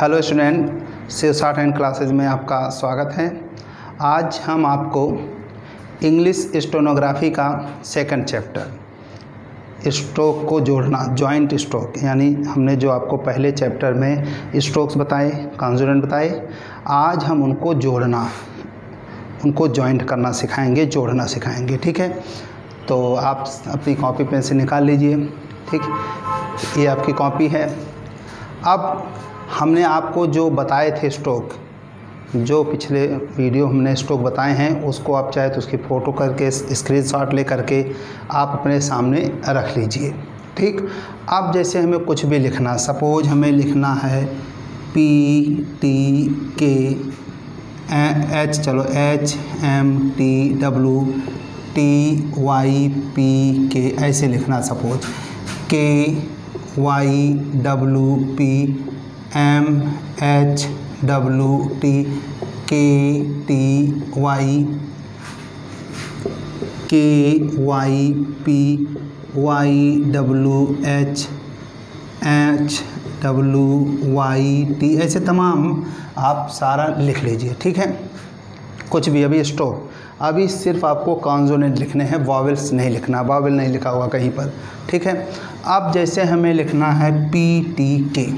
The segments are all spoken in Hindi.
Hello student, Shiv shorthand classes में आपका स्वागत है। आज हम आपको इंग्लिश स्टेनोग्राफी का सेकंड चैप्टर स्ट्रोक को जोड़ना, जॉइंट स्ट्रोक, यानी हमने जो आपको पहले चैप्टर में स्ट्रोक्स बताए, कॉन्सोनेंट बताए, आज हम उनको जोड़ना, उनको जॉइंट करना सिखाएंगे, जोड़ना सिखाएंगे। ठीक है, तो आप अपनी कॉपी पेन से निकाल लीजिए। ठीक, ये आपकी कॉपी है। अब हमने आपको जो बताए थे स्ट्रोक, जो पिछले वीडियो हमने स्ट्रोक बताए हैं, उसको आप चाहे तो उसकी फ़ोटो करके स्क्रीनशॉट ले करके आप अपने सामने रख लीजिए। ठीक, अब जैसे हमें कुछ भी लिखना, सपोज हमें लिखना है PTK H, चलो HMTWTYPK ऐसे लिखना। Suppose KYWP MHWT KTY KYP YWH HWYT ऐसे तमाम आप सारा लिख लीजिए। ठीक है, कुछ भी। अभी स्ट्रोक, अभी सिर्फ आपको कॉन्सोनेंट लिखने हैं, वॉवेल्स नहीं लिखना, वॉवेल नहीं लिखा होगा कहीं पर। ठीक है, अब जैसे हमें लिखना है PTK।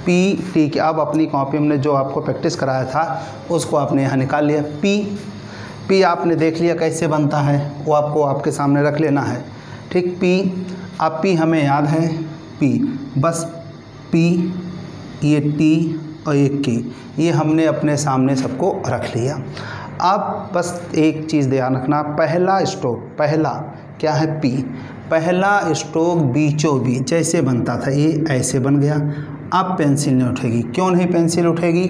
अब अपनी कॉपी में जो आपको प्रैक्टिस कराया था उसको आपने यहाँ निकाल लिया। P आपने देख लिया कैसे बनता है, वो आपको आपके सामने रख लेना है। ठीक, P, अब P हमें याद है, P बस P, ये T और ये K, ये हमने अपने सामने सबको रख लिया। अब बस एक चीज़ ध्यान रखना, पहला स्ट्रोक, पहला क्या है P, पहला स्ट्रोक बीचों बीच जैसे बनता था ये ऐसे बन गया। अब पेंसिल नहीं उठेगी। क्यों नहीं पेंसिल उठेगी?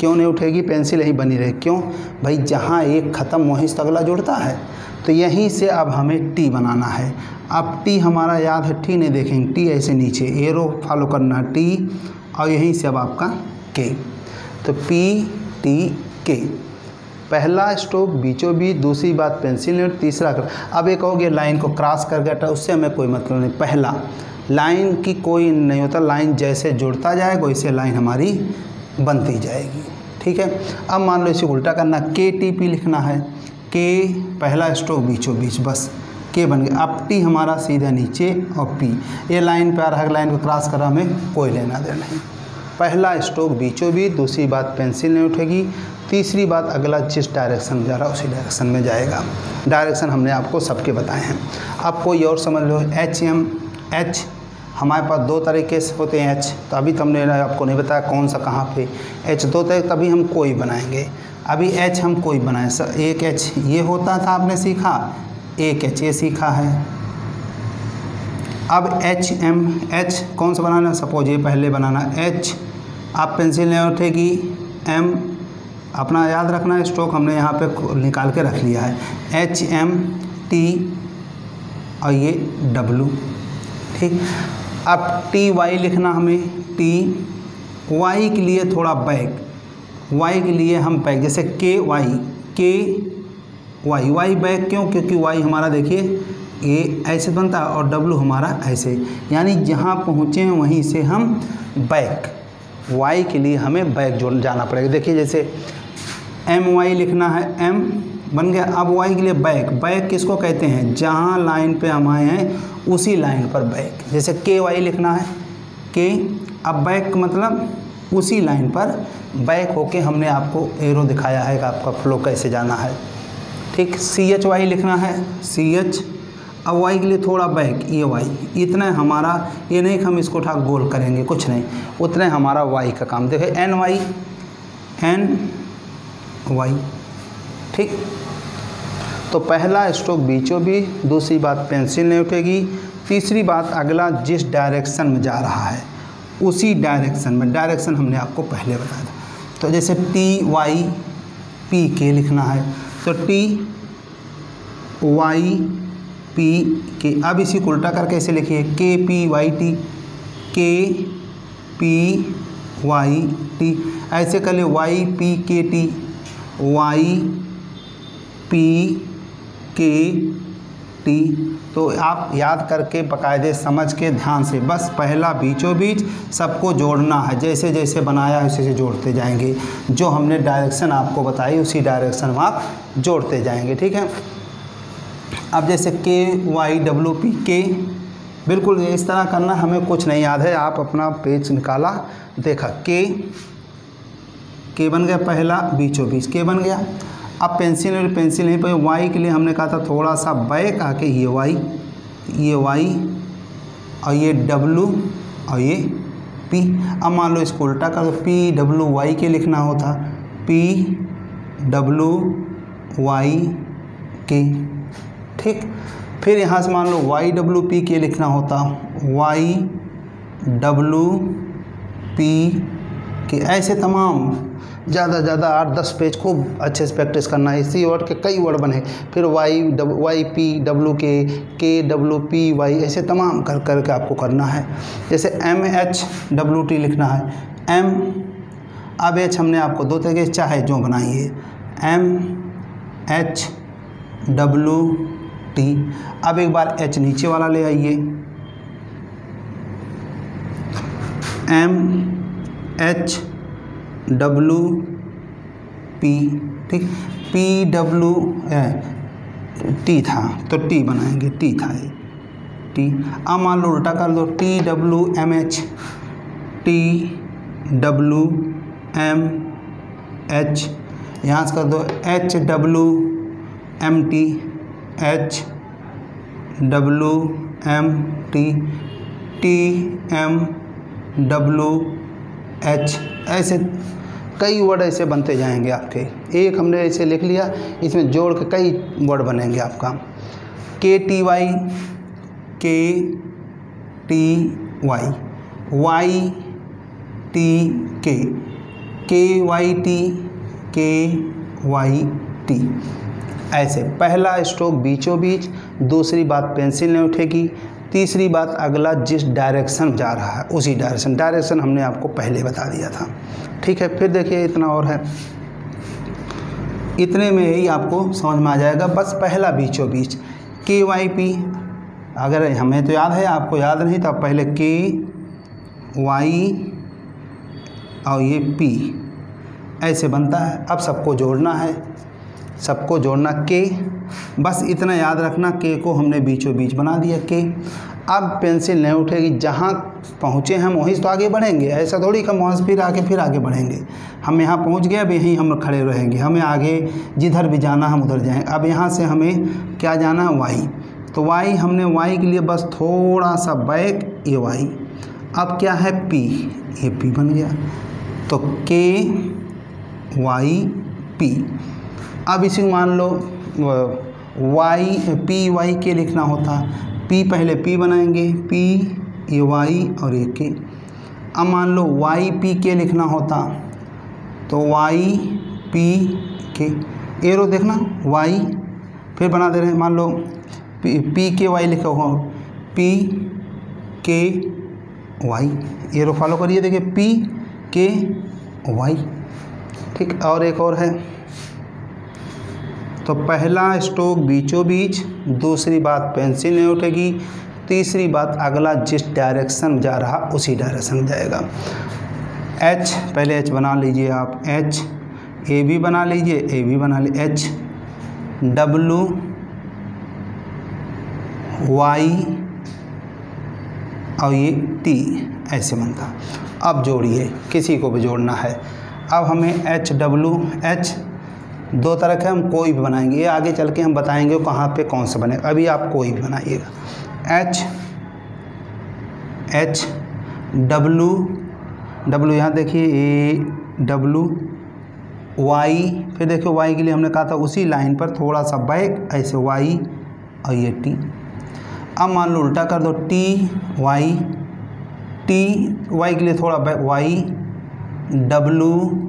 क्यों नहीं उठेगी? पेंसिल यहीं बनी रहे। क्यों भाई? जहाँ एक ख़त्म वहीं से अगला जुड़ता है, तो यहीं से अब हमें T बनाना है। अब T हमारा याद है, T नहीं देखेंगे, T ऐसे नीचे एरो फॉलो करना, T और यहीं से अब आपका K, तो PTK पहला स्ट्रोक बीचों बीच, दूसरी बात पेंसिल नहीं, तीसरा कर। अब एक हो गया लाइन को क्रॉस कर गया, उससे हमें कोई मतलब नहीं। पहला लाइन की कोई नहीं होता, लाइन जैसे जुड़ता जाएगा वैसे लाइन हमारी बनती जाएगी। ठीक है, अब मान लो इसे उल्टा करना, KTP लिखना है। K पहला स्ट्रोक बीचों बीच, बस K बन गया। अब T हमारा सीधा नीचे और P, ये लाइन पे आ रहा है, लाइन को क्रॉस कर रहा, हमें कोई लेना देना नहीं। पहला स्ट्रोक बीचों बीच, दूसरी बात पेंसिल नहीं उठेगी, तीसरी बात अगला जिस डायरेक्शन में जा रहा है उसी डायरेक्शन में जाएगा। डायरेक्शन हमने आपको सबके बताए हैं। अब कोई और समझ लो, H हमारे पास दो तरीके से होते हैं H, तो अभी तो हमने आपको नहीं बताया कौन सा कहाँ पे H दो तरह, तभी हम कोई बनाएंगे। अभी H हम कोई बनाए, एक H ये होता था, आपने सीखा, एक H ये सीखा है। अब H कौन सा बनाना? सपोज ये पहले बनाना H, आप पेंसिल नहीं उठेगी, M अपना याद रखना, स्ट्रोक हमने यहाँ पे निकाल के रख लिया है, HMT और ये W। ठीक, अब TY लिखना हमें, TY के लिए थोड़ा बैक, Y के लिए हम बैक, जैसे KY Y बैक। क्यों? क्योंकि Y हमारा देखिए ये ऐसे बनता है और W हमारा ऐसे, यानी जहाँ पहुँचे हैं वहीं से हम बैक, Y के लिए हमें बैक जोड़ जाना पड़ेगा। देखिए जैसे MY लिखना है, M बन गया। अब Y के लिए बैक किसको कहते हैं? जहाँ लाइन पे हम आए हैं उसी लाइन पर बैक। जैसे KY लिखना है, K, अब बैक मतलब उसी लाइन पर बैक होके हमने आपको एरो दिखाया है कि आपका फ्लो कैसे जाना है। ठीक, CHY लिखना है, CH, अब Y के लिए थोड़ा बैक, ये Y, इतना हमारा, ये नहीं कि हम इसको उठा गोल करेंगे, कुछ नहीं, उतना हमारा Y का काम। देखिए NY ठीक, तो पहला स्ट्रोक बीचों बीच, दूसरी बात पेंसिल नहीं उठेगी, तीसरी बात अगला जिस डायरेक्शन में जा रहा है उसी डायरेक्शन में, डायरेक्शन हमने आपको पहले बताया था। तो जैसे TYPK लिखना है, तो TYPK, अब इसी को उल्टा करके ऐसे लिखिए, KPYT KPYT, ऐसे कर ले, YPKT YPKT टी। तो आप याद करके बाकायदे समझ के ध्यान से बस पहला बीचों बीच सबको जोड़ना है, जैसे जैसे बनाया वैसे से जोड़ते जाएंगे। जो हमने डायरेक्शन आपको बताई उसी डायरेक्शन में आप जोड़ते जाएंगे, ठीक है। अब जैसे के वाई डब्ल्यू पी के, बिल्कुल इस तरह करना, हमें कुछ नहीं याद है। आप अपना पेज निकाला, देखा के बन गया पहला, बीचों बीच के बन गया। अब पेंसिल और पेंसिल नहीं पे, वाई के लिए हमने कहा था थोड़ा सा बैक आके ये वाई और ये डब्लू और ये पी। अब मान लो इसको उल्टा कर दो, पी डब्लू वाई के लिखना होता, पी डब्लू वाई के, ठीक। फिर यहाँ से मान लो वाई डब्लू पी के लिखना होता, वाई डब्लू पी के। ऐसे तमाम ज़्यादा ज़्यादा 8-10 पेज खूब अच्छे से प्रैक्टिस करना है। इसी वर्ड के कई वर्ड बने, फिर वाई पी डब्लू के डब्लू पी वाई, ऐसे तमाम कर करके आपको करना है। जैसे एम एच डब्लू टी लिखना है, एम, अब एच हमने आपको दो तरीके चाहे जो बनाइए, एम एच डब्लू टी। अब एक बार एच नीचे वाला ले आइए, एम एच डब्लू पी, ठीक। पी डब्लू टी था तो टी बनाएंगे, टी था ये टी। अब मान लो उल्टा कर दो, T W M H, T W M H, यहाँ से कर दो H W M T, H W M T, T M W H. ऐसे कई वर्ड ऐसे बनते जाएंगे आपके। एक हमने ऐसे लिख लिया, इसमें जोड़ के कई वर्ड बनेंगे आपका। के टी वाई, के टी वाई, वाई टी के वाई टी, के वाई टी। ऐसे पहला स्ट्रोक बीचों बीच, दूसरी बात पेंसिल नहीं उठेगी, तीसरी बात अगला जिस डायरेक्शन जा रहा है उसी डायरेक्शन हमने आपको पहले बता दिया था, ठीक है। फिर देखिए इतना और है, इतने में ही आपको समझ में आ जाएगा। बस पहला बीचों बीच के वाई पी, अगर हमें तो याद है, आपको याद नहीं तो पहले के वाई और ये पी ऐसे बनता है। अब सबको जोड़ना है, सबको जोड़ना के, बस इतना याद रखना, के को हमने बीचों बीच बना दिया के। अब पेंसिल नहीं उठेगी, जहाँ पहुँचे हम वहीं तो आगे बढ़ेंगे, ऐसा थोड़ी कि वहाँ से फिर आगे बढ़ेंगे। हम यहाँ पहुँच गए, अब यहीं हम खड़े रहेंगे, हमें आगे जिधर भी जाना हम उधर जाएंगे। अब यहाँ से हमें क्या जाना है, वाई, तो वाई हमने वाई के लिए बस थोड़ा सा बैक, ये वाई। अब क्या है पी, ये पी बन गया, तो के वाई पी। अब इसी मान लो वाई पी वाई के लिखना होता, पी पहले पी बनाएंगे, पी ये वाई और ये के। अब मान लो वाई पी के लिखना होता, तो वाई पी के, एरो देखना वाई, फिर बना दे रहे हैं, मान लो पी के वाई लिखा हुआ, पी के वाई, एरो फॉलो करिए, देखिए पी के वाई, ठीक। और एक और है, तो पहला स्ट्रोक बीचों बीच, दूसरी बात पेंसिल नहीं उठेगी, तीसरी बात अगला जिस डायरेक्शन में जा रहा उसी डायरेक्शन में जाएगा। एच, पहले एच बना लीजिए आप, एच ए भी बना लीजिए, ए भी बना लीजिए, एच डब्लू वाई और ये टी ऐसे बनता। अब जोड़िए, किसी को भी जोड़ना है। अब हमें एच डब्लू, एच दो तरह के हम कोई भी बनाएंगे, ये आगे चल के हम बताएंगे कहाँ पे कौन सा बनेगा, अभी आप कोई भी बनाइएगा। एच डब्लू यहाँ देखिए, ए डब्लू वाई, फिर देखिए वाई के लिए हमने कहा था उसी लाइन पर थोड़ा सा बैक, ऐसे वाई और ये टी। अब मान लो उल्टा कर दो, टी वाई के लिए थोड़ा बैक, वाई डब्लू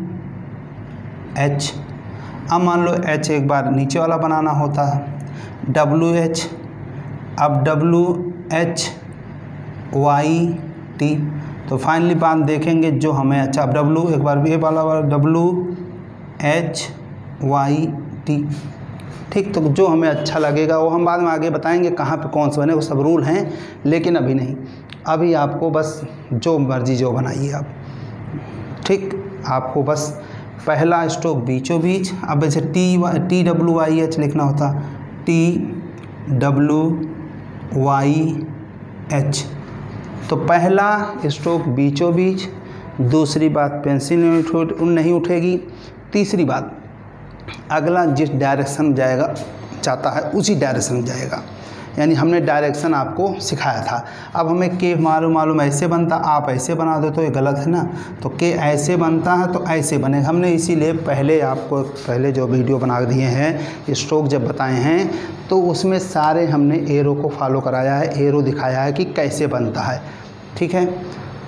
एच। अब मान लो एच एक बार नीचे वाला बनाना होता, डब्लू एच, अब डब्लू एच वाई टी। तो फाइनली बात देखेंगे जो हमें अच्छा, अब डब्लू एक बार भी वाला डब्लू एच वाई टी, ठीक। तो जो हमें अच्छा लगेगा वो हम बाद में आगे बताएंगे कहाँ पे कौन से बने, वो सब रूल हैं, लेकिन अभी नहीं। अभी आपको बस जो मर्जी जो बनाइए आप, ठीक। आपको बस पहला स्ट्रोक बीचों बीच, अब जैसे TWYH लिखना होता, TWYH, तो पहला स्ट्रोक बीचों बीच, दूसरी बात पेंसिल नहीं उठेगी, तीसरी बात अगला जिस डायरेक्शन जाएगा चाहता है उसी डायरेक्शन में जाएगा, यानी हमने डायरेक्शन आपको सिखाया था। अब हमें के मालूम ऐसे बनता, आप ऐसे बना दो तो ये गलत है ना, तो के ऐसे बनता है तो ऐसे बनेगा। हमने इसीलिए पहले आपको पहले जो वीडियो बना दिए हैं स्ट्रोक जब बताए हैं तो उसमें सारे हमने एरो को फॉलो कराया है, एरो दिखाया है कि कैसे बनता है, ठीक है।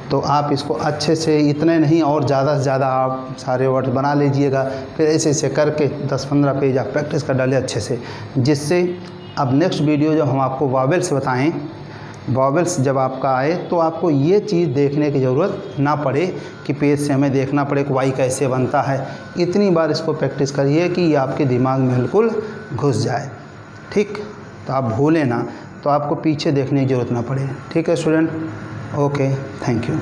तो आप इसको अच्छे से, इतने नहीं और ज़्यादा से ज़्यादा आप सारे वर्ड बना लीजिएगा, फिर ऐसे ऐसे करके 10-15 पेज आप प्रैक्टिस कर डालें अच्छे से, जिससे अब नेक्स्ट वीडियो जब हम आपको वॉवेल्स बताएं, वॉवेल्स जब आपका आए तो आपको ये चीज़ देखने की ज़रूरत ना पड़े कि पेज से हमें देखना पड़े कि वाई कैसे बनता है। इतनी बार इसको प्रैक्टिस करिए कि ये आपके दिमाग में बिल्कुल घुस जाए, ठीक। तो आप भूलें ना, तो आपको पीछे देखने की ज़रूरत ना पड़े, ठीक है स्टूडेंट। Okay, thank you.